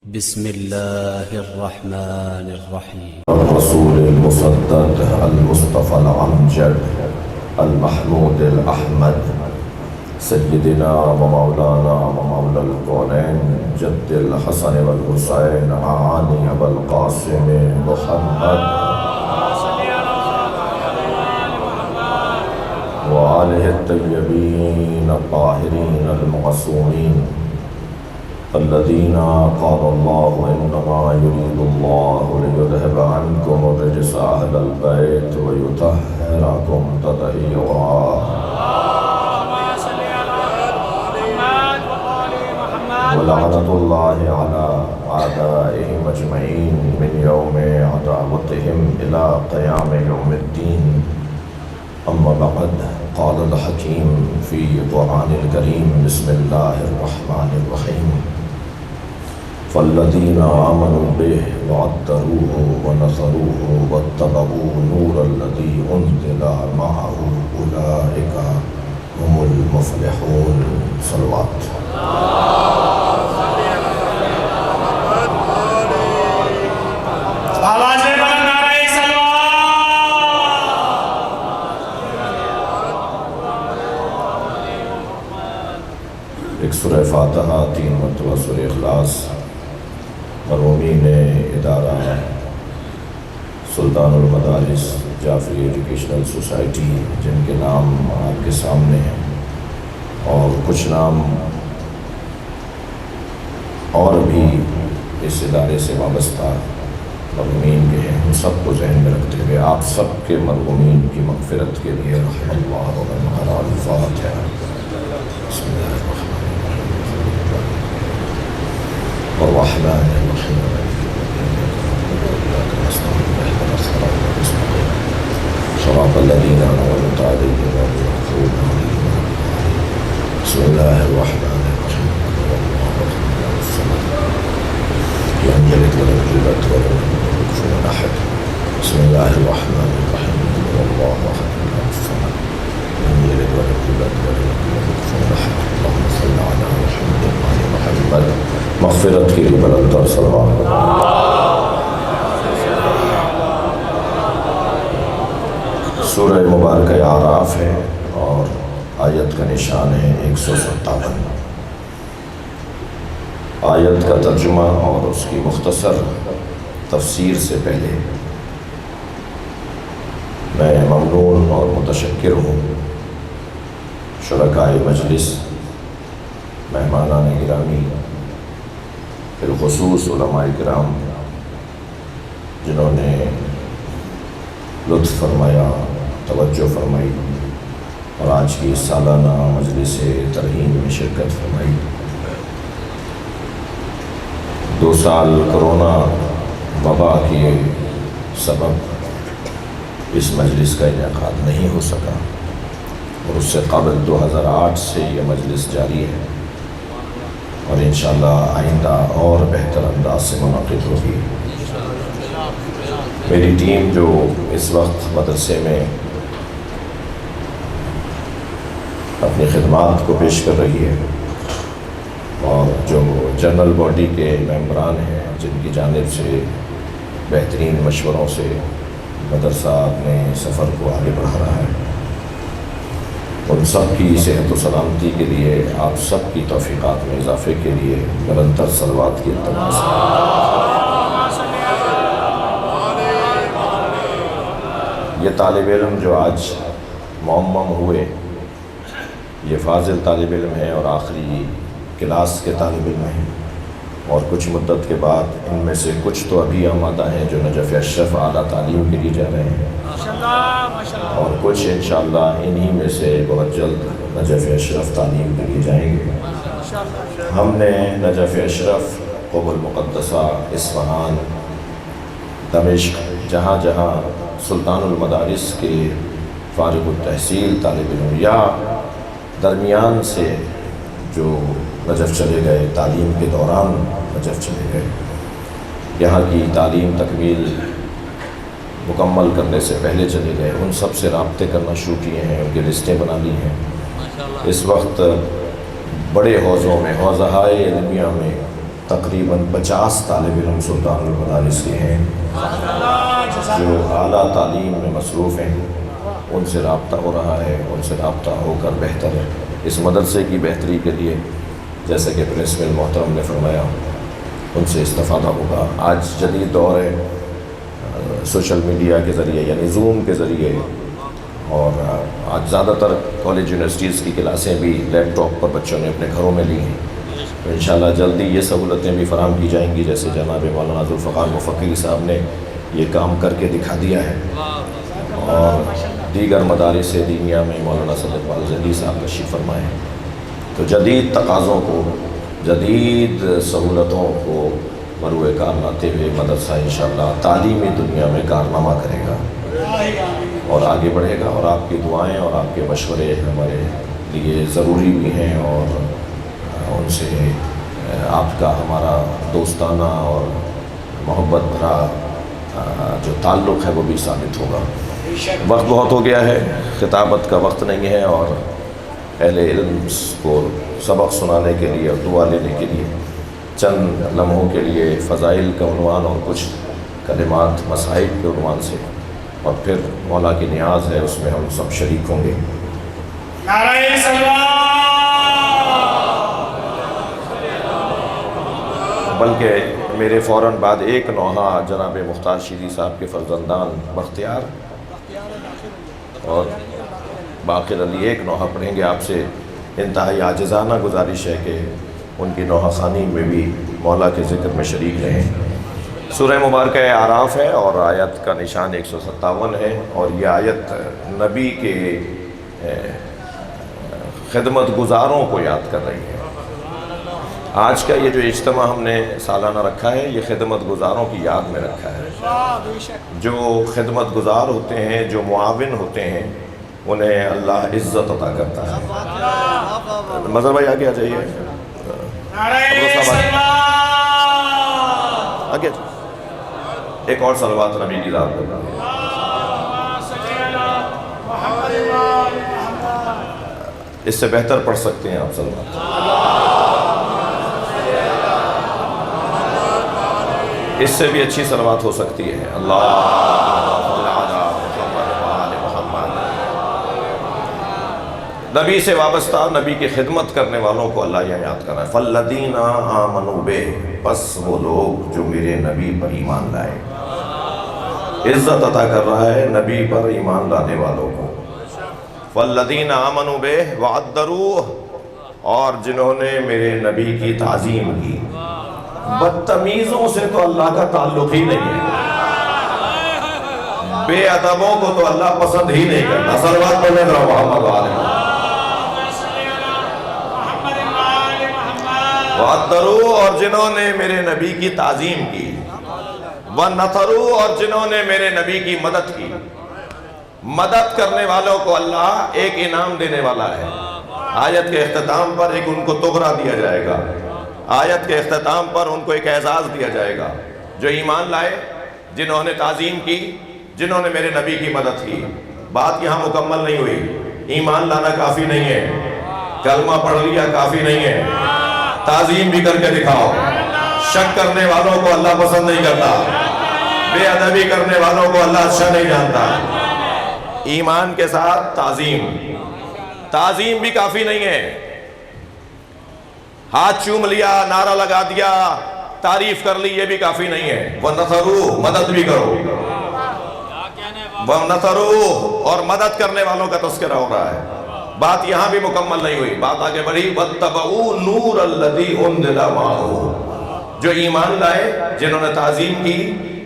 بسم الله الرحمن الرحيم. الرسول المصدق المصطفى الأمجد المحمود الأحمد سيدنا ومولانا ومولى الكونين جد الحسن والحسين عاني أبا القاسم محمد وآله الطيبين الطاهرين المعصومين الذين قال الله إنما يريد الله ليذهب عنكم الرجس أهل البيت ويطهركم تطهيرا. ولعنة الله على أعدائهم أجمعين من يوم عداوتهم إلى قيام يوم الدين. أما بعد، قال الحكيم في القرآن الكريم بسم الله الرحمن الرحيم فالذين آمنوا به وعذروه ونصروه واتبعوا نور الذي أنزل معه أولئك هم المفلحون. صلوات. ایک سورہ فاتحہ، 3 مرتبہ سورہ اخلاص. مرحومین ادارہ سلطان المدارس جعفری ایجوکیشنل سوسائٹی، جن کے نام آپ کے سامنے ہیں، اور کچھ نام اور بھی اس ادارے سے وابستہ مرحومین کے ہیں، ہم سب کو ذہن میں رکھتے ہوئے آپ سب کے مرحومین کی مغفرت کے لیے رحم اللہ وغیرہ الفاتحہ. بسم اللہ الرحمن الرحیم صراط الذین أنعمت علیہم غیر المغضوب علیہم. بسم اللہ الرحمن الرحیم لم يلد ولم يولد ولم يكن له كفوا أحد. بسم الله الرحمن الرحيم الله أحد الله الصمد لم يلد ولم يولد ولم يكن له كفوا أحد. اللهم صل على محمد وعلى محمد. مغفرت کے لیے بلند اور صلوات. سورہ مبارکہ اعراف ہے اور آیت کا نشان ہے 157. آیت کا ترجمہ اور اس کی مختصر تفسیر سے پہلے میں ممنون اور متشکر ہوں شرکائے مجلس، مہمانان گرامی، بالخصوص علماء کرام، جنہوں نے لطف فرمایا، توجہ فرمائی اور آج کی سالانہ مجلس ترہیم میں شرکت فرمائی. 2 سال کرونا وبا کے سبب اس مجلس کا انعقاد نہیں ہو سکا، اور اس سے قبل 2008 سے یہ مجلس جاری ہے، اور انشاءاللہ آئندہ اور بہتر انداز سے منعقد ہوگی. میری ٹیم جو اس وقت مدرسے میں اپنی خدمات کو پیش کر رہی ہے، اور جو جنرل باڈی کے ممبران ہیں جن کی جانب سے بہترین مشوروں سے مدرسہ اپنے سفر کو آگے بڑھا رہا ہے، ان سب کی صحت و سلامتی کے لیے، آپ سب کی توفیقات میں اضافے کے لیے نرنتر صلوات کی التماس ہے. یہ طالب علم جو آج معمم ہوئے، یہ فاضل طالب علم ہیں اور آخری کلاس کے طالب علم ہیں، اور کچھ مدت کے بعد ان میں سے کچھ تو ابھی آمادہ ہیں جو نجف اشرف اعلیٰ تعلیم کے لیے جا رہے ہیں، اور کچھ انشاءاللہ انہی میں سے بہت جلد نجف اشرف تعلیم کے لیے جائیں گے. ہم نے نجف اشرف، قم المقدسہ، اصفہان، دمشق، جہاں جہاں سلطان المدارس کے فارغ التحصیل طالب علم یا درمیان سے جو نجف چلے گئے، تعلیم کے دوران نجف چلے گئے، یہاں کی تعلیم تکمیل مکمل کرنے سے پہلے چلے گئے، ان سب سے رابطے کرنا شروع کیے ہیں، ان کی لسٹیں بنا لی ہیں. اس وقت بڑے حوضوں میں، حوضہائے علمیہ میں تقریباً 50 طالب علم سلطان المدارس کے ہیں جو اعلیٰ تعلیم میں مصروف ہیں، ان سے رابطہ ہو رہا ہے، ان سے رابطہ ہو کر بہتر ہے۔ اس مدرسے کی بہتری کے لیے جیسے کہ پرنسپل محترم نے فرمایا، ان سے استفادہ ہوگا۔ آج جدید دور ہے، سوشل میڈیا کے ذریعے یعنی زوم کے ذریعے، اور آج زیادہ تر کالج یونیورسٹیز کی کلاسیں بھی لیپ ٹاپ پر بچوں نے اپنے گھروں میں لی ہیں۔ تو انشاءاللہ جلدی یہ سہولتیں بھی فراہم کی جائیں گی، جیسے جناب مولانا ذوالفقار مفکری صاحب نے یہ کام کر کے دکھا دیا ہے، اور دیگر مدارس دینیہ میں مولانا صلی اقبال زیدی صاحب تشریف فرمائے ہیں۔ تو جدید تقاضوں کو، جدید سہولتوں کو مروئے کار لاتے ہوئے مدرسہ انشاءاللہ تعلیمی دنیا میں کارنامہ کرے گا اور آگے بڑھے گا، اور آپ کی دعائیں اور آپ کے مشورے ہمارے لیے ضروری بھی ہیں، اور ان سے آپ کا ہمارا دوستانہ اور محبت بھرا جو تعلق ہے وہ بھی ثابت ہوگا۔ وقت بہت ہو گیا ہے، خطابت کا وقت نہیں ہے، اور اہل علم کو سبق سنانے کے لیے اور دعا لینے کے لیے چند لمحوں کے لیے فضائل کا عنوان اور کچھ کلمات مصائب کے عنوان سے، اور پھر مولا کی نیاز ہے اس میں ہم سب شریک ہوں گے۔ نعرہ صلوات، بلکہ میرے فوراً بعد ایک نوحہ جناب مختار شیری صاحب کے فرزندان بختیار اور باقر علی ایک نوحہ پڑھیں گے۔ آپ سے انتہائی عاجزانہ گزارش ہے کہ ان کی نوحہ خوانی میں بھی مولا کے ذکر میں شریک رہیں۔ سورہ مبارکہ اعراف ہے اور آیت کا نشان 157 ہے، اور یہ آیت نبی کے خدمت گزاروں کو یاد کر رہی ہے۔ آج کا یہ جو اجتماع ہم نے سالانہ رکھا ہے، یہ خدمت گزاروں کی یاد میں رکھا ہے۔ جو خدمت گزار ہوتے ہیں، جو معاون ہوتے ہیں، انہیں اللہ عزت عطا کرتا ہے۔ مظہر بھائی آگے آ جائیے، آگے ایک اور صلوات نبی کی ذات پر۔ اس سے بہتر پڑھ سکتے ہیں آپ صلوات۔ اس سے بھی اچھی صلوات ہو سکتی ہے۔ نبی سے وابستہ، نبی کی خدمت کرنے والوں کو اللہ یہ یاد کر رہا ہے، فَالَّذِينَ آمَنُوا بِهِ، پس وہ لوگ جو میرے نبی پر ایمان لائے۔ عزت عطا کر رہا ہے نبی پر ایمان لانے والوں کو۔ فَالَّذِينَ آمَنُوا بِهِ وَعَدَّرُوهُ، اور جنہوں نے میرے نبی کی تعظیم کی۔ بدتمیزوں سے تو اللہ کا تعلق ہی نہیں ہے، بے ادبوں کو تو اللہ پسند ہی نہیں کرتا۔ صلوات پڑھنے ذرا محمد علیہ وَعَدَّرُوهُ، اور جنہوں نے میرے نبی کی تعظیم کی۔ وَنَصَرُوهُ، اور جنہوں نے میرے نبی کی مدد کی۔ مدد کرنے والوں کو اللہ ایک انعام دینے والا ہے۔ آیت کے اختتام پر ایک ان کو تغرہ دیا جائے گا، آیت کے اختتام پر ان کو ایک اعزاز دیا جائے گا۔ جو ایمان لائے، جنہوں نے تعظیم کی، جنہوں نے میرے نبی کی مدد کی۔ بات یہاں مکمل نہیں ہوئی، ایمان لانا کافی نہیں ہے، کلمہ پڑھ لیا کافی نہیں ہے، تعظیم بھی کر کے دکھاؤ۔ شک کرنے والوں کو اللہ پسند نہیں کرتا، بے ادبی کرنے والوں کو اللہ اچھا نہیں جانتا۔ ایمان کے ساتھ تعظیم بھی کافی نہیں ہے۔ ہاتھ چوم لیا، نعرہ لگا دیا، تعریف کر لی، یہ بھی کافی نہیں ہے۔ وَنَصَرُوهُ، مدد بھی کرو۔ وَنَصَرُوهُ، اور مدد کرنے والوں کا تذکرہ ہو رہا ہے۔ بات یہاں بھی مکمل نہیں ہوئی، بات آگے بڑھی۔ وَاتَّبَعُوا النُّورَ الَّذِي أُنزِلَ مَعَهُ، جو ایمان لائے، جنہوں نے تعظیم کی،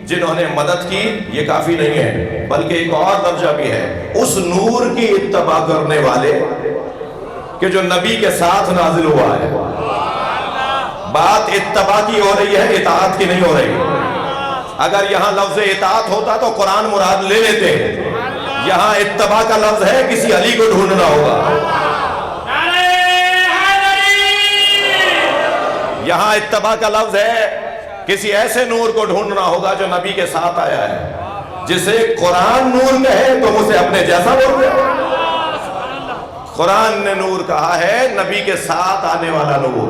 جنہوں نے مدد کی، یہ کافی نہیں ہے، بلکہ ایک اور درجہ بھی ہے، اس نور کی اتباع کرنے والے کہ جو نبی کے ساتھ نازل ہوا ہے۔ بات اتباع کی ہو رہی ہے، اطاعت کی نہیں ہو رہی۔ اگر یہاں لفظ اطاعت ہوتا تو قرآن مراد لے لیتے، یہاں اتباع کا لفظ ہے، کسی علی کو ڈھونڈنا ہوگا۔ یہاں اتباع کا لفظ ہے، کسی ایسے نور کو ڈھونڈنا ہوگا جو نبی کے ساتھ آیا ہے۔ جسے قرآن نور کہے تو اسے اپنے جیسا بول دے۔ قرآن نے نور کہا ہے، نبی کے ساتھ آنے والا نور۔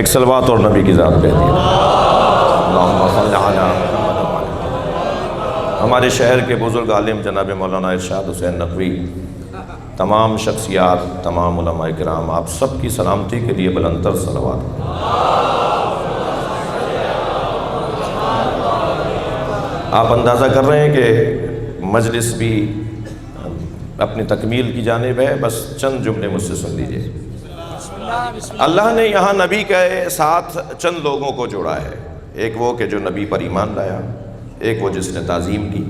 ایک صلوات اور نبی کی ذات پہ دیے۔ اللہم صل علی محمد و علی۔ ہمارے شہر کے بزرگ عالم جناب مولانا ارشاد حسین نقوی، تمام شخصیات، تمام علماء کرام، آپ سب کی سلامتی کے لیے بلندتر صلوات۔ آپ اندازہ کر رہے ہیں کہ مجلس بھی اپنی تکمیل کی جانب ہے، بس چند جملے مجھ سے سن لیجئے۔ اللہ نے یہاں نبی کے ساتھ چند لوگوں کو جوڑا ہے، ایک وہ کہ جو نبی پر ایمان لایا، ایک وہ جس نے تعظیم کی،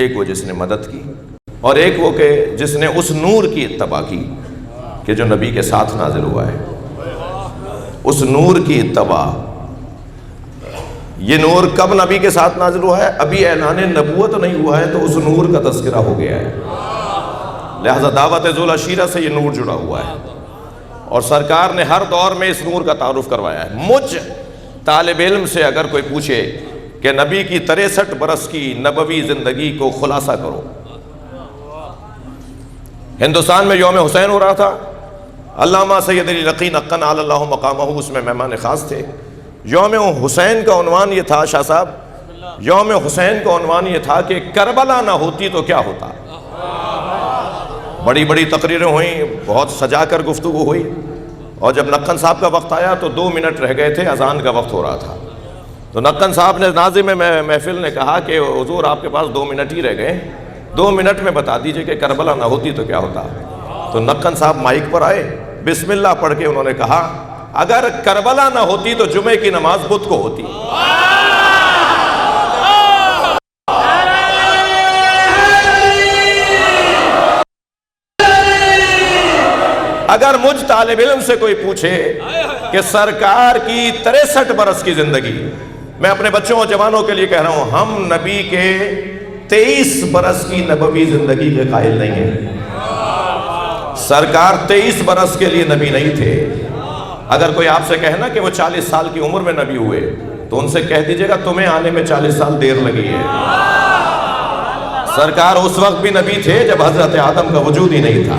ایک وہ جس نے مدد کی، اور ایک وہ کہ جس نے اس نور کی اتباع کی کہ جو نبی کے ساتھ نازل ہوا ہے۔ اس نور کی اتباع، یہ نور کب نبی کے ساتھ نازل ہوا ہے؟ ابھی اعلان نبوت نہیں ہوا ہے تو اس نور کا تذکرہ ہو گیا ہے، لہذا دعوت ذو العشیرہ سے یہ نور جڑا ہوا ہے، اور سرکار نے ہر دور میں اس نور کا تعارف کروایا ہے۔ مجھ طالب علم سے اگر کوئی پوچھے کہ نبی کی 63 برس کی نبوی زندگی کو خلاصہ کرو، ہندوستان میں یوم حسین ہو رہا تھا، علامہ سید علی لقی نقن علی اللہ مقامہ اس میں مہمان خاص تھے۔ یوم حسین کا عنوان یہ تھا، شاہ صاحب، یوم حسین کا عنوان یہ تھا کہ کربلا نہ ہوتی تو کیا ہوتا۔ بڑی بڑی تقریریں ہوئیں، بہت سجا کر گفتگو ہوئی، اور جب نقن صاحب کا وقت آیا تو 2 منٹ رہ گئے تھے، اذان کا وقت ہو رہا تھا، تو نقن صاحب نے، ناظم محفل نے کہا کہ حضور آپ کے پاس 2 منٹ ہی رہ گئے، 2 منٹ میں بتا دیجئے کہ کربلا نہ ہوتی تو کیا ہوتا۔ تو نقن صاحب مائک پر آئے، بسم اللہ پڑھ کے انہوں نے کہا اگر کربلا نہ ہوتی تو جمعے کی نماز بدھ کو ہوتی۔ اگر مجھ طالب علم سے کوئی پوچھے کہ سرکار کی 63 برس کی زندگی، میں اپنے بچوں اور جوانوں کے لیے کہہ رہا ہوں، ہم نبی کے 23 برس کی نبوی زندگی کے قائل نہیں ہیں۔ سرکار 23 برس کے لیے نبی نہیں تھے۔ اگر کوئی آپ سے کہنا کہ وہ 40 سال کی عمر میں نبی ہوئے تو ان سے کہہ دیجئے گا تمہیں آنے میں 40 سال دیر لگی ہے۔ سرکار اس وقت بھی نبی تھے جب حضرت آدم کا وجود ہی نہیں تھا۔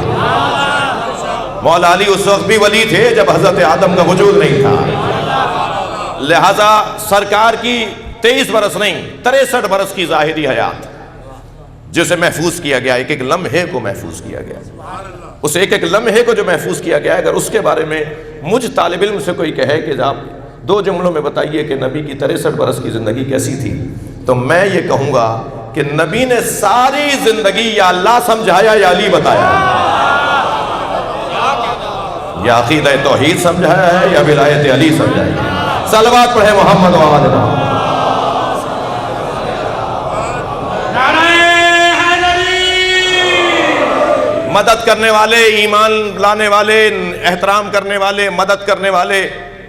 مولا علی اس وقت بھی ولی تھے جب حضرت آدم کا وجود نہیں تھا۔ لہذا سرکار کی 23 برس نہیں 63 برس کی ظاہری حیات جسے محفوظ کیا گیا، ایک ایک لمحے کو محفوظ کیا گیا، اس ایک ایک لمحے کو جو محفوظ کیا گیا، اگر اس کے بارے میں مجھ طالب علم سے کوئی کہے کہ آپ 2 جملوں میں بتائیے کہ نبی کی 63 برس کی زندگی کیسی تھی، تو میں یہ کہوں گا کہ نبی نے ساری زندگی یا اللہ سمجھایا یا علی بتایا، یا عقیدہ توحید سمجھایا ہے یا ولایت علی سمجھایا ہے۔ صلوات پڑھے محمد و آل محمد۔ مدد کرنے والے، ایمان لانے والے، احترام کرنے والے، مدد کرنے والے،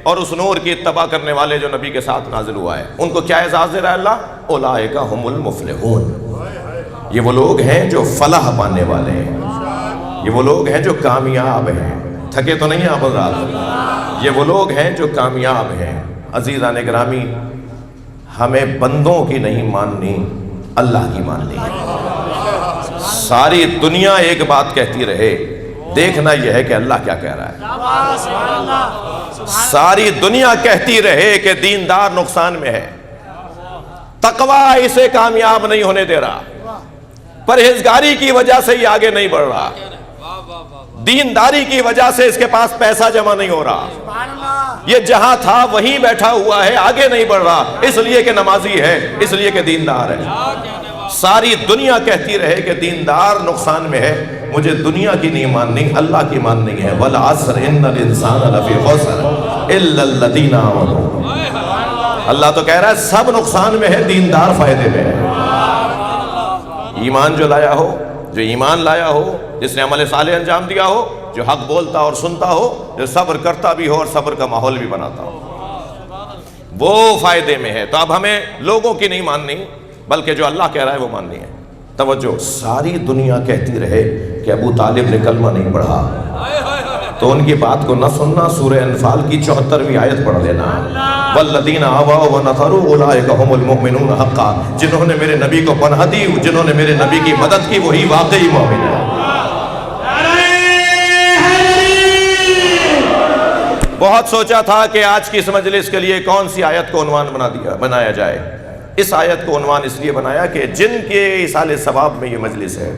اور اس نور کی اتباع کرنے والے جو نبی کے ساتھ نازل ہوا ہے، ان کو کیا اعزاز دے رہا ہے اللہ؟ اولئک ھم المفلحون، یہ وہ لوگ ہیں جو فلاح پانے والے ہیں، یہ وہ لوگ ہیں جو کامیاب ہیں۔ تھکے تو نہیں آپ حضرات؟ یہ وہ لوگ ہیں جو کامیاب ہیں۔ عزیزان گرامی، ہمیں بندوں کی نہیں ماننی، اللہ کی ماننی ہے۔ ساری دنیا ایک بات کہتی رہے، دیکھنا یہ ہے کہ اللہ کیا کہہ رہا ہے۔ ساری دنیا کہتی رہے کہ دیندار نقصان میں ہے، تقوی اسے کامیاب نہیں ہونے دے رہا، پرہیزگاری کی وجہ سے یہ آگے نہیں بڑھ رہا، دینداری کی وجہ سے اس کے پاس پیسہ جمع نہیں ہو رہا، یہ جہاں تھا وہیں بیٹھا ہوا ہے، آگے نہیں بڑھ رہا، اس لیے کہ نمازی ہے، اس لیے کہ دیندار ہے۔ ساری دنیا کہتی رہے کہ دیندار نقصان میں ہے، مجھے دنیا کی نہیں ماننی، اللہ کی ماننی ہے۔ وَالْعَصْرِ إِنَّ الْإِنسَانَ لَفِي خُسْرٍ إِلَّا الَّذِينَ آمَنُوا۔ اللہ تو کہہ رہا ہے سب نقصان میں ہے، دیندار فائدے میں ہے۔ ایمان جو لایا ہو، جو ایمان لایا ہو، جس نے عمل صالح انجام دیا ہو، جو حق بولتا اور سنتا ہو، جو صبر کرتا بھی ہو اور صبر کا ماحول بھی بناتا ہو، وہ فائدے میں ہے۔ تو اب ہمیں لوگوں کی نہیں ماننی بلکہ جو اللہ کہہ رہا ہے وہ ماننی ہے۔ توجہ، ساری دنیا کہتی رہے کہ ابو طالب نے کلمہ نہیں پڑھا تو ان کی بات کو نہ سننا، سورہ انفال کی 74ویں آیت پڑھ لینا، والذین آووا ونصروا اولئک ھم المؤمنون حقا، جنہوں نے میرے نبی کو پناہ دی، جنہوں نے میرے نبی کی مدد کی، وہی واقعی مومن ہے۔ بہت سوچا تھا کہ آج کی اس مجلس کے لیے کون سی آیت کو عنوان بنایا جائے. اس آیت کو عنوان اس لیے بنایا کہ جن کے ایصال ثواب میں یہ مجلس ہے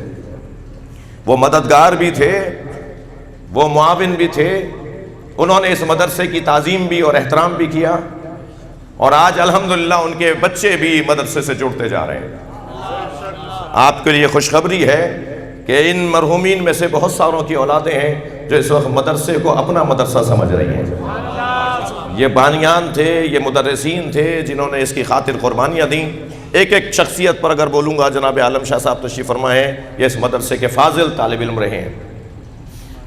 وہ مددگار بھی تھے, وہ معاون بھی تھے, انہوں نے اس مدرسے کی تعظیم بھی اور احترام بھی کیا, اور آج الحمدللہ ان کے بچے بھی مدرسے سے جڑتے جا رہے ہیں. آپ کے لیے خوشخبری ہے کہ ان مرحومین میں سے بہت ساروں کی اولادیں ہیں جو اس وقت مدرسے کو اپنا مدرسہ سمجھ رہی ہیں. یہ بانیان تھے, یہ مدرسین تھے جنہوں نے اس کی خاطر قربانیاں دیں. ایک ایک شخصیت پر اگر بولوں گا, جناب عالم شاہ صاحب تشریف فرما ہیں, یہ اس مدرسے کے فاضل طالب علم رہے ہیں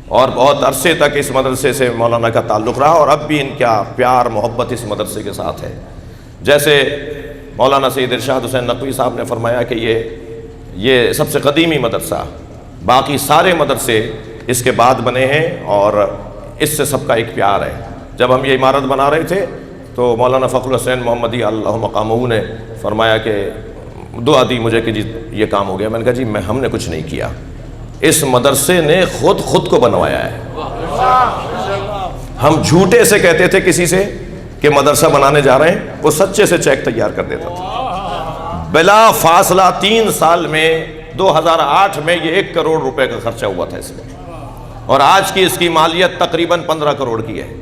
اور بہت عرصے تک اس مدرسے سے مولانا کا تعلق رہا, اور اب بھی ان کا پیار محبت اس مدرسے کے ساتھ ہے. جیسے مولانا سید ارشاد حسین نقوی صاحب نے فرمایا کہ یہ سب سے قدیمی مدرسہ, باقی سارے مدرسے اس کے بعد بنے ہیں اور اس سے سب کا ایک پیار ہے. جب ہم یہ عمارت بنا رہے تھے تو مولانا فخر الحسین محمدی اللہ مقامہ نے فرمایا کہ دعا دی مجھے کہ جی یہ کام ہو گیا. میں نے کہا جی ہم نے کچھ نہیں کیا, اس مدرسے نے خود کو بنوایا ہے. ہم جھوٹے سے کہتے تھے کسی سے کہ مدرسہ بنانے جا رہے ہیں, وہ سچے سے چیک تیار کر دیتا تھا. بلا فاصلہ 3 سال میں 2008 میں یہ 1 کروڑ روپے کا خرچہ ہوا تھا اس میں, اور آج کی اس کی مالیت تقریباً 15 کروڑ کی ہے.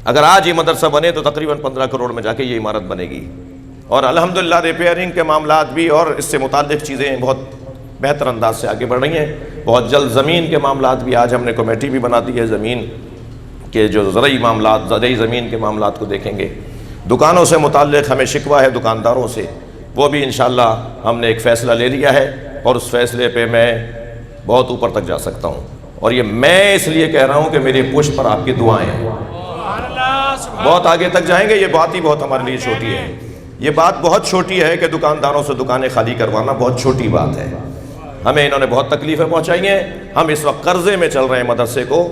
اگر آج یہ مدرسہ بنے تو تقریباً 15 کروڑ میں جا کے یہ عمارت بنے گی. اور الحمدللہ ریپیئرنگ کے معاملات بھی اور اس سے متعلق چیزیں بہت بہتر انداز سے آگے بڑھ رہی ہیں. بہت جلد زمین کے معاملات بھی, آج ہم نے کمیٹی بھی بنا دی ہے زمین کے جو زرعی معاملات, زرعی زمین کے معاملات کو دیکھیں گے. دکانوں سے متعلق ہمیں شکوہ ہے دکانداروں سے, وہ بھی انشاءاللہ ہم نے ایک فیصلہ لے لیا ہے, اور اس فیصلے پہ میں بہت اوپر تک جا سکتا ہوں. اور یہ میں اس لیے کہہ رہا ہوں کہ میری پشت پر آپ کی دعائیں ہیں. بہت آگے تک جائیں گے. یہ بات ہی بہت ہمارے لیے چھوٹی ہے. یہ بات بہت چھوٹی ہے کہ دکانداروں سے دکانیں خالی کروانا بہت چھوٹی بات ہے. ہمیں انہوں نے بہت تکلیفیں پہنچائی ہیں. ہم اس وقت قرضے میں چل رہے ہیں. مدرسے کو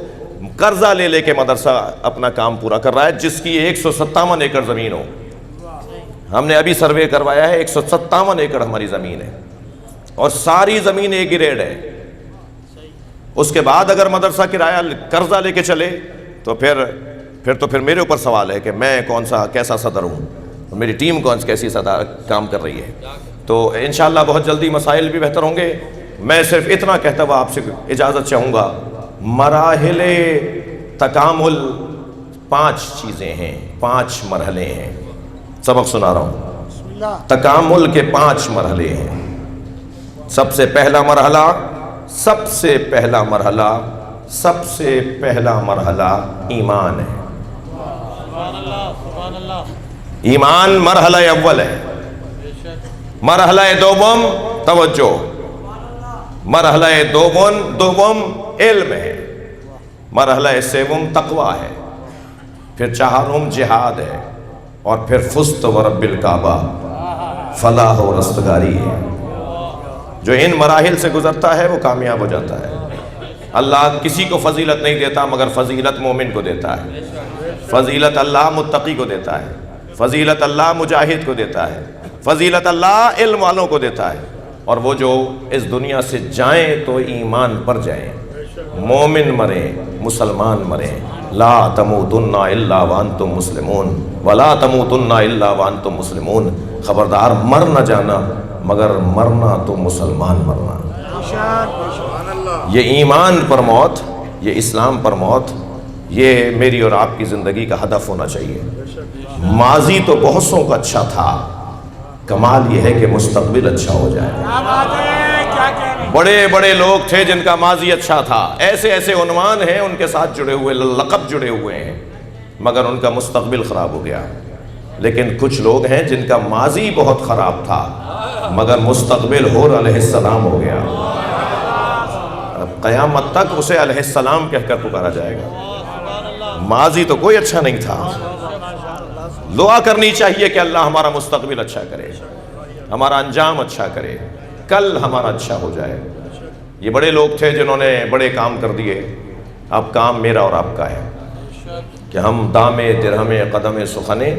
قرضہ لے کے مدرسہ اپنا کام پورا کر رہا ہے, جس کی 157 ایکڑ زمین ہو. ہم نے ابھی سروے کروایا ہے, 157 ایکڑ ہماری زمین ہے, اور ساری زمین A گریڈ ہے. اس کے بعد اگر مدرسہ کرایہ قرضہ لے کے چلے تو پھر میرے اوپر سوال ہے کہ میں کیسا صدر ہوں, میری ٹیم کیسی کام کر رہی ہے. تو انشاءاللہ بہت جلدی مسائل بھی بہتر ہوں گے. میں صرف اتنا کہتا ہوا آپ سے اجازت چاہوں گا. مراحل تکامل 5 چیزیں ہیں, 5 مرحلے ہیں. سبق سنا رہا ہوں. تکامل کے 5 مرحلے ہیں. سب سے پہلا مرحلہ ایمان ہے. ایمان مرحلہ اول ہے. مرحلہ دوم توجہ, مرحلہ دوم علم ہے, مرحلہ سوم تقوی ہے, پھر 4 جہاد ہے, اور پھر فزت ورب الکعبہ فلاح و رستگاری ہے. جو ان مراحل سے گزرتا ہے وہ کامیاب ہو جاتا ہے. اللہ کسی کو فضیلت نہیں دیتا مگر فضیلت مومن کو دیتا ہے, فضیلت اللہ متقی کو دیتا ہے, فضیلت اللہ مجاہد کو دیتا ہے, فضیلت اللہ علم والوں کو دیتا ہے. اور وہ جو اس دنیا سے جائیں تو ایمان پر جائیں, مومن مریں, مسلمان مریں. لا تموتن الا وانتم مسلمون ولا تموتن الا وانتم مسلمون. خبردار مر نہ جانا مگر مرنا تو مسلمان مرنا. یہ ایمان پر موت, یہ اسلام پر موت, یہ میری اور آپ کی زندگی کا ہدف ہونا چاہیے. ماضی تو بہت سو کا اچھا تھا, کمال یہ ہے کہ مستقبل اچھا ہو جائے. بڑے لوگ تھے جن کا ماضی اچھا تھا, ایسے عنوان ہیں ان کے ساتھ جڑے ہوئے, لقب جڑے ہوئے ہیں, مگر ان کا مستقبل خراب ہو گیا. لیکن کچھ لوگ ہیں جن کا ماضی بہت خراب تھا مگر مستقبل حور علیہ السلام ہو گیا. اب قیامت تک اسے علیہ السلام کہہ کر پکارا جائے گا. ماضی تو کوئی اچھا نہیں تھا. دعا کرنی چاہیے کہ اللہ ہمارا مستقبل اچھا کرے, ہمارا انجام اچھا کرے, کل ہمارا اچھا ہو جائے. یہ بڑے لوگ تھے جنہوں نے بڑے کام کر دیے. اب کام میرا اور آپ کا ہے کہ ہم دامے درہمے قدم سخنے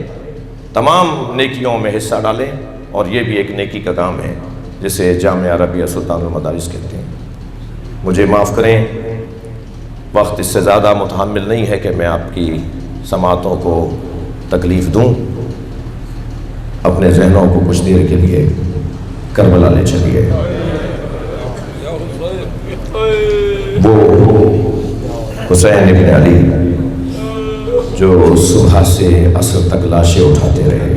تمام نیکیوں میں حصہ ڈالیں. اور یہ بھی ایک نیکی کا کام ہے جسے جامعہ عربیہ سلطان المدارس کہتے ہیں. مجھے معاف کریں وقت اس سے زیادہ متحمل نہیں ہے کہ میں آپ کی سماعتوں کو تکلیف دوں. اپنے ذہنوں کو کچھ دیر کے لیے کربلا لے چلیے. وہ حسین ابن علی جو صبح سے عصر تک لاشیں اٹھاتے رہے،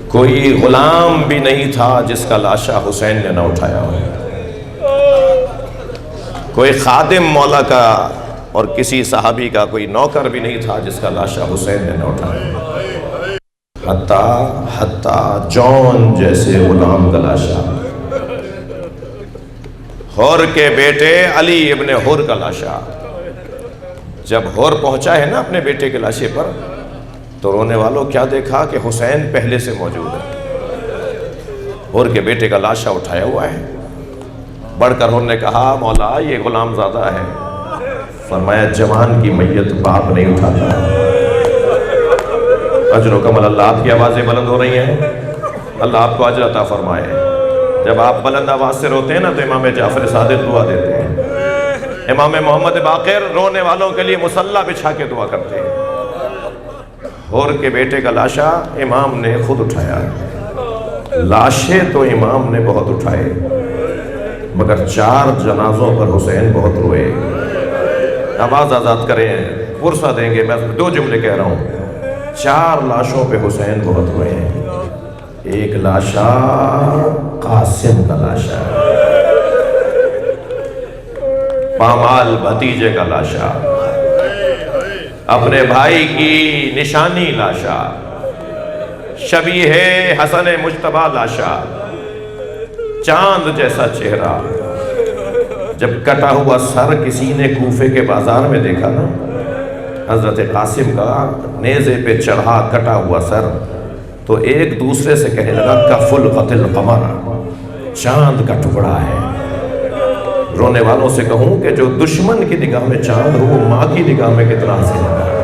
کوئی غلام بھی نہیں تھا جس کا لاشا حسین نے نہ اٹھایا ہو. کوئی خادم مولا کا اور کسی صحابی کا کوئی نوکر بھی نہیں تھا جس کا لاشا حسین نے نہ اٹھایا. حتیٰ جون جیسے غلام کا لاشا، حر کے بیٹے علی ابن حر کا لاشا، جب حر پہنچا ہے نا اپنے بیٹے کے لاشے پر تو رونے والوں کیا دیکھا کہ حسین پہلے سے موجود ہے. حر کے بیٹے کا لاشا اٹھایا ہوا ہے. بڑھ کر حر نے کہا مولا یہ غلام زادہ ہے. فرمایا جوان کی میت باپ نہیں اٹھاتا. اجر و کمل اللہ. آپ کی آوازیں بلند ہو رہی ہیں، اللہ آپ کو اجر عطا فرمائے. جب آپ بلند آواز سے روتے ہیں نا تو امام جعفر صادق دعا دیتے ہیں. امام محمد باقر رونے والوں کے لیے مصلی بچھا کے دعا کرتے ہیں. حر کے بیٹے کا لاشا امام نے خود اٹھایا. لاشیں تو امام نے بہت اٹھائے مگر 4 جنازوں پر حسین بہت روئے. آواز آزاد کریں، پرسہ دیں گے. میں 2 جملے کہہ رہا ہوں. 4 لاشوں پہ حسین بہت روئے ہیں. ایک لاشا قاسم کا لاشا، پامال بھتیجے کا لاشا، اپنے بھائی کی نشانی لاشا، شبیہ حسن مجتبیٰ لاشا، چاند جیسا چہرہ. جب کٹا ہوا سر کسی نے کوفے کے بازار میں دیکھا نا، حضرت قاسم کا نیزے پہ چڑھا کٹا ہوا سر، تو ایک دوسرے سے کہنے لگا کف القتل قمر، چاند کا ٹکڑا ہے. رونے والوں سے کہوں کہ جو دشمن کی نگاہ میں چاند ہو وہ ماں کی نگاہ میں کتنا حسین ہے.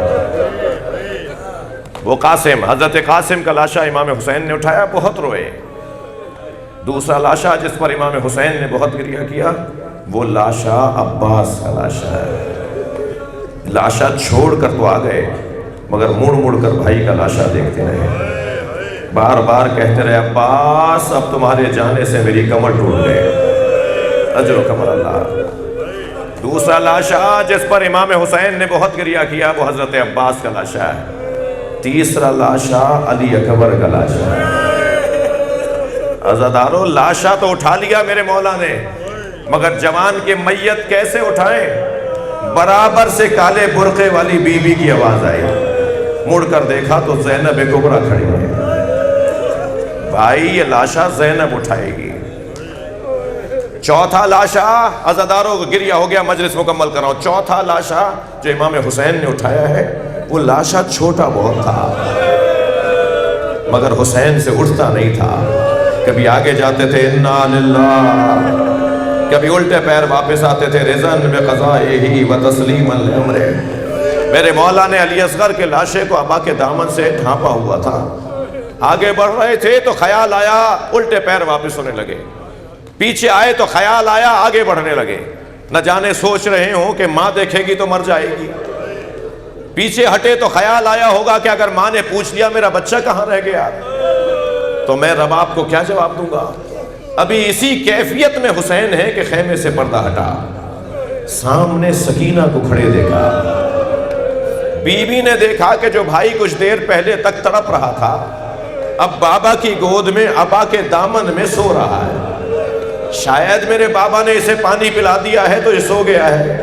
وہ قاسم، حضرت قاسم کا لاشا امام حسین نے اٹھایا، بہت روئے. دوسرا لاشا جس پر امام حسین نے بہت گریہ کیا وہ لاشا عباس کا لاشا ہے. لاشا چھوڑ کر تو آ گئے مگر مڑ مڑ کر بھائی کا لاشا دیکھتے رہے. بار بار کہتے رہے عباس اب تمہارے جانے سے میری کمر ٹوٹ گئے. اجر و کمر اللہ. دوسرا لاشا جس پر امام حسین نے بہت گریہ کیا وہ حضرت عباس کا لاشا ہے. تیسرا لاشا علی اکبر کا لاشا ہے. عزادارو لاشا تو اٹھا لیا میرے مولا نے مگر جوان کے میت کیسے اٹھائیں؟ برابر سے کالے برقے والی بی بی کی آواز آئی. مڑ کر دیکھا تو زینب کبریٰ کھڑی ہے. بھائی یہ لاشا زینب اٹھائے گی. چوتھا لاشا، عزادارو گریہ ہو گیا، مجلس مکمل کر رہا ہوں. چوتھا لاشا جو امام حسین نے اٹھایا ہے وہ لاشا چھوٹا بہت تھا مگر حسین سے اٹھتا نہیں تھا. کبھی آگے جاتے تھے انا للہ، کبھی الٹے پیر واپس آتے تھے رضاً بقضائہ و تسلیما لامرہ. میرے مولا نے علی اصغر کے لاشے کو ابا کے دامن سے ڈھانپا ہوا تھا. آگے بڑھ رہے تھے تو خیال آیا، الٹے پیر واپس ہونے لگے. پیچھے آئے تو خیال آیا، آگے بڑھنے لگے. نہ جانے سوچ رہے ہوں کہ ماں دیکھے گی تو مر جائے گی. پیچھے ہٹے تو خیال آیا ہوگا کہ اگر ماں نے پوچھ لیا میرا بچہ کہاں رہ گیا تو میں رباب کو کیا جواب دوں گا. ابھی اسی کیفیت میں حسین ہے کہ خیمے سے پردہ ہٹا، سامنے سکینہ کو کھڑے دیکھا. بی بی نے دیکھا کہ جو بھائی کچھ دیر پہلے تک تڑپ رہا تھا اب بابا کی گود میں ابا کے دامن میں سو رہا ہے. شاید میرے بابا نے اسے پانی پلا دیا ہے تو یہ سو گیا ہے.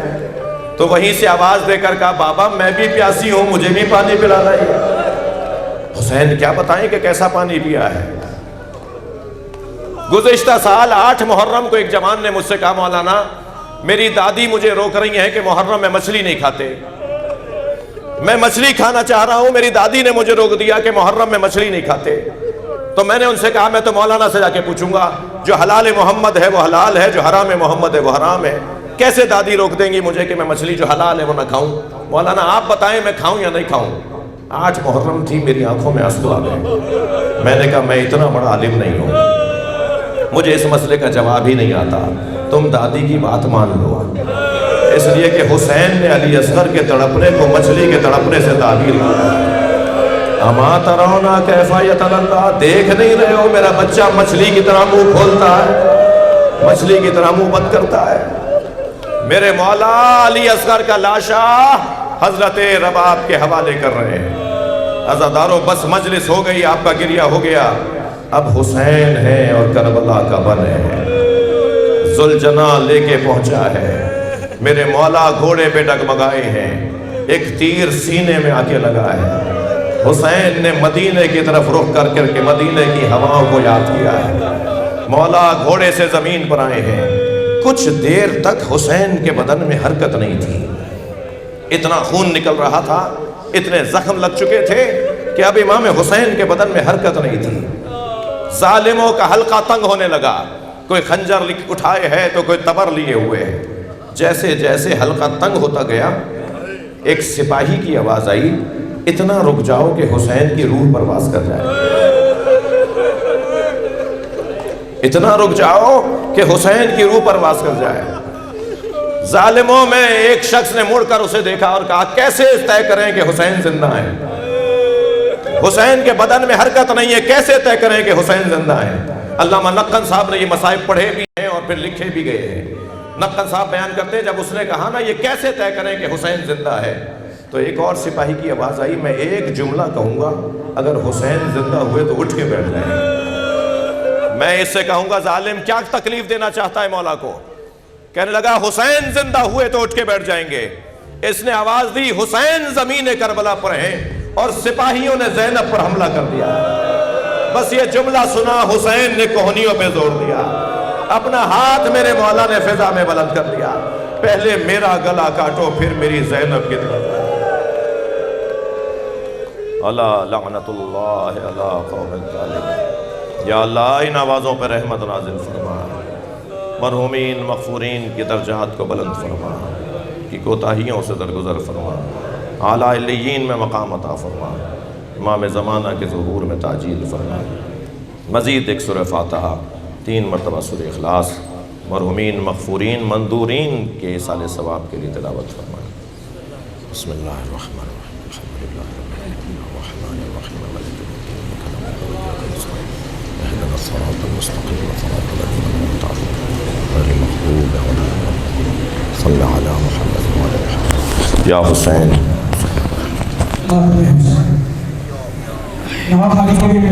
تو وہیں سے آواز دے کر کہا بابا میں بھی پیاسی ہوں، مجھے بھی پانی پلانا ہے. حسین کیا بتائیں کہ کیسا پانی پیا ہے. گزشتہ سال 8 محرم کو ایک جوان نے مجھ سے کہا مولانا میری دادی مجھے روک رہی ہیں کہ محرم میں مچھلی نہیں کھاتے، میں مچھلی کھانا چاہ رہا ہوں، میری دادی نے مجھے روک دیا کہ محرم میں مچھلی نہیں کھاتے. تو میں نے ان سے کہا میں تو مولانا سے جا کے پوچھوں گا، جو حلال محمد ہے وہ حلال ہے، جو حرام محمد ہے وہ حرام ہے. کیسے دادی روک دیں گی مجھے کہ میں مچھلی جو حلال ہے وہ نہ کھاؤں؟ مولانا آپ بتائیں میں کھاؤں یا نہیں کھاؤں. 8 محرم تھی، میری آنکھوں میں آنسو آ گئے. میں نے کہا میں اتنا بڑا عالم نہیں ہوں، مجھے اس مسئلے کا جواب ہی نہیں آتا، تم دادی کی بات مان لو. اس لیے کہ حسین نے علی اصغر کے تڑپنے کو مچھلی کے تڑپنے سے تعبیر کیا. اما ترونا کیفا یتللا، دیکھ نہیں رہے ہو میرا بچہ مچھلی کی طرح منہ کھولتا ہے، مچھلی کی طرح منہ بند کرتا ہے. میرے مولا علی اصغر کا لاشا حضرت رباب کے حوالے کر رہے ہیں. عزادارو بس مجلس ہو گئی، آپ کا گریہ ہو گیا. اب حسین ہے اور کربلا کا بن ہے، ذوالجنا لے کے پہنچا ہے. میرے مولا گھوڑے پہ ڈگمگائے ہیں، ایک تیر سینے میں آ کے لگا ہے. حسین نے مدینے کی طرف رخ کر کے مدینے کی ہواؤں کو یاد کیا ہے. مولا گھوڑے سے زمین پر آئے ہیں. کچھ دیر تک حسین کے بدن میں حرکت نہیں تھی، اتنا خون نکل رہا تھا، اتنے زخم لگ چکے تھے کہ اب امام حسین کے بدن میں حرکت نہیں تھی. ظالموں کا حلقہ تنگ ہونے لگا، کوئی خنجر اٹھائے ہے تو کوئی تبر لیے ہوئے ہے. جیسے جیسے حلقہ تنگ ہوتا گیا ایک سپاہی کی آواز آئی، اتنا رک جاؤ کہ حسین کی روح پرواز کر جائے، اتنا رک جاؤ کہ حسین کی روح پرواز کر جائے. ظالموں میں ایک شخص نے مڑ کر اسے دیکھا اور کہا کیسے طے کریں کہ حسین زندہ ہے؟ حسین کے بدن میں حرکت نہیں ہے، کیسے طے کریں کہ حسین زندہ ہے؟ علامہ نقن صاحب نے یہ مصائب پڑھے بھی ہیں اور پھر لکھے بھی گئے ہیں. نقن صاحب بیان کرتے ہیں جب اس نے کہا نا یہ کیسے طے کریں کہ حسین زندہ ہے، تو ایک اور سپاہی کی آواز آئی، میں ایک جملہ کہوں گا، اگر حسین زندہ ہوئے تو اٹھ کے بیٹھ جائیں. میں اس سے کہوں گا ظالم کیا تکلیف دینا چاہتا ہے مولا کو؟ کہنے لگا حسین زندہ ہوئے تو اٹھ کے بیٹھ جائیں گے. اس نے آواز دی حسین زمین کربلا پر ہیں اور سپاہیوں نے زینب پر حملہ کر دیا. بس یہ جملہ سنا حسین نے کوہنیوں پہ زور دیا، اپنا ہاتھ میرے مولا نے فضا میں بلند کر دیا، پہلے میرا گلا کاٹو پھر میری زینب کی طرف. اللہ لعنت اللہ علی قوم الظالمین. یا اللہ ان آوازوں پر رحمت نازل فرما، مرحومین مغفورین کی درجات کو بلند فرما، کی کوتاہیوں سے درگزر فرما، اعلیٰ علیین میں مقام عطا فرما، امام زمانہ کے ظہور میں تاجیل فرما. مزید ایک سورہ فاتحہ، 3 مرتبہ سورہ اخلاص مرحومین مغفورین مندورین کے ایصال ثواب کے لیے تلاوت فرمائیں. بسم اللہ الرحمن الرحیم، الحمدللہ رب العالمین الرحمن الرحیم مالک یوم الدین إياك نعبد وإياك نستعين اهدنا الصراط المستقيم صراط الذين أنعمت عليهم غير المغضوب عليهم ولا الضالين. صل على محمد وعلى آل محمد. یا حسین نماز خالی کے لیے